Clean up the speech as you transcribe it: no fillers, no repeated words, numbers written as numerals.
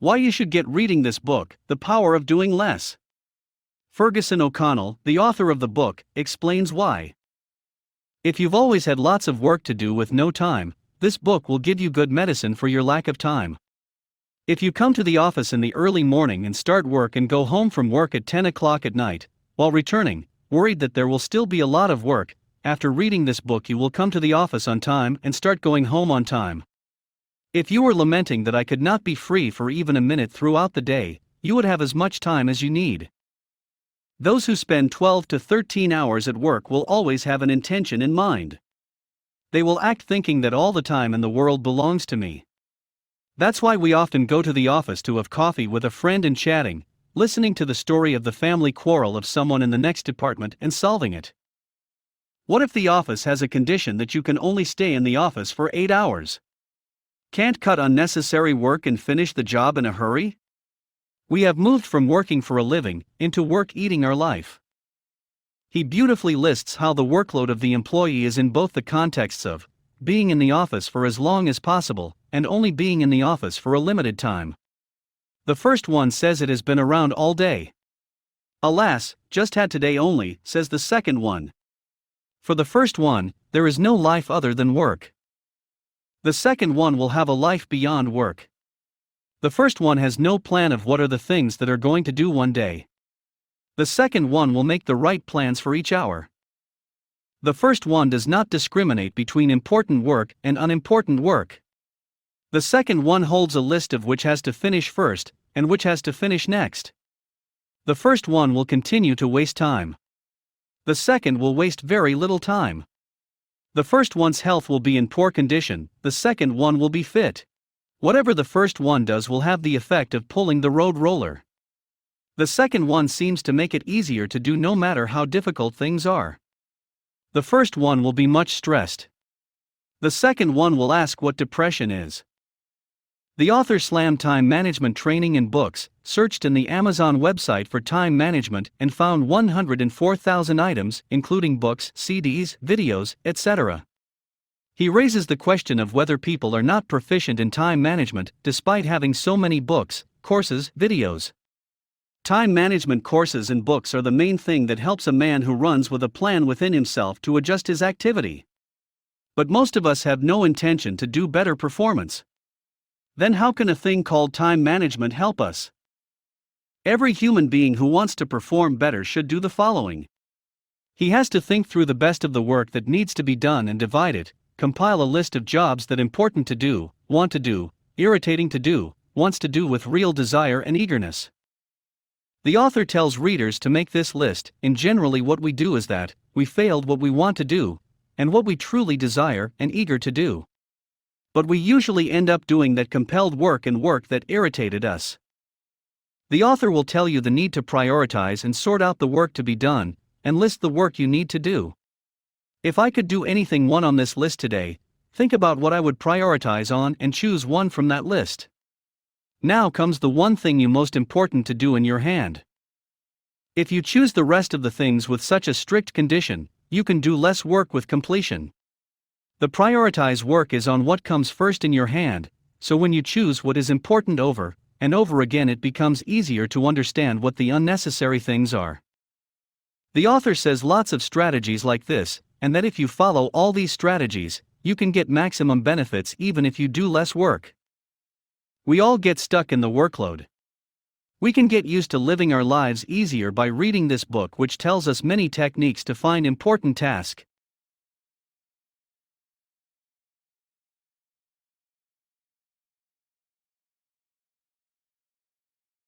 Why you should get reading this book, The Power of Doing Less. Ferguson O'Connell, the author of the book, explains why. If you've always had lots of work to do with no time, this book will give you good medicine for your lack of time. If you come to the office in the early morning and start work and go home from work at 10 o'clock at night, while returning, worried that there will still be a lot of work, after reading this book you will come to the office on time and start going home on time. If you were lamenting that I could not be free for even a minute throughout the day, you would have as much time as you need. Those who spend 12 to 13 hours at work will always have an intention in mind. They will act thinking that all the time in the world belongs to me. That's why we often go to the office to have coffee with a friend and chatting, listening to the story of the family quarrel of someone in the next department and solving it. What if the office has a condition that you can only stay in the office for 8 hours? Can't cut unnecessary work and finish the job in a hurry? We have moved from working for a living into work eating our life. He beautifully lists how the workload of the employee is in both the contexts of being in the office for as long as possible and only being in the office for a limited time. The first one says it has been around all day. Alas, just had today only, says the second one. For the first one, there is no life other than work. The second one will have a life beyond work. The first one has no plan of what are the things that are going to do one day. The second one will make the right plans for each hour. The first one does not discriminate between important work and unimportant work. The second one holds a list of which has to finish first and which has to finish next. The first one will continue to waste time. The second will waste very little time. The first one's health will be in poor condition, the second one will be fit. Whatever the first one does will have the effect of pulling the road roller. The second one seems to make it easier to do no matter how difficult things are. The first one will be much stressed. The second one will ask what depression is. The author slammed time management training in books, searched in the Amazon website for time management and found 104,000 items, including books, CDs, videos, etc. He raises the question of whether people are not proficient in time management despite having so many books, courses, videos. Time management courses and books are the main thing that helps a man who runs with a plan within himself to adjust his activity. But most of us have no intention to do better performance. Then how can a thing called time management help us? Every human being who wants to perform better should do the following. He has to think through the best of the work that needs to be done and divide it, compile a list of jobs that important to do, want to do, irritating to do, wants to do with real desire and eagerness. The author tells readers to make this list, and generally what we do is that, we failed what we want to do, and what we truly desire and eager to do. But we usually end up doing that compelled work and work that irritated us. The author will tell you the need to prioritize and sort out the work to be done, and list the work you need to do. If I could do anything one on this list today, think about what I would prioritize on and choose one from that list. Now comes the one thing you most important to do in your hand. If you choose the rest of the things with such a strict condition, you can do less work with completion. The prioritized work is on what comes first in your hand, so when you choose what is important over and over again it becomes easier to understand what the unnecessary things are. The author says lots of strategies like this, and that if you follow all these strategies, you can get maximum benefits even if you do less work. We all get stuck in the workload. We can get used to living our lives easier by reading this book which tells us many techniques to find important tasks,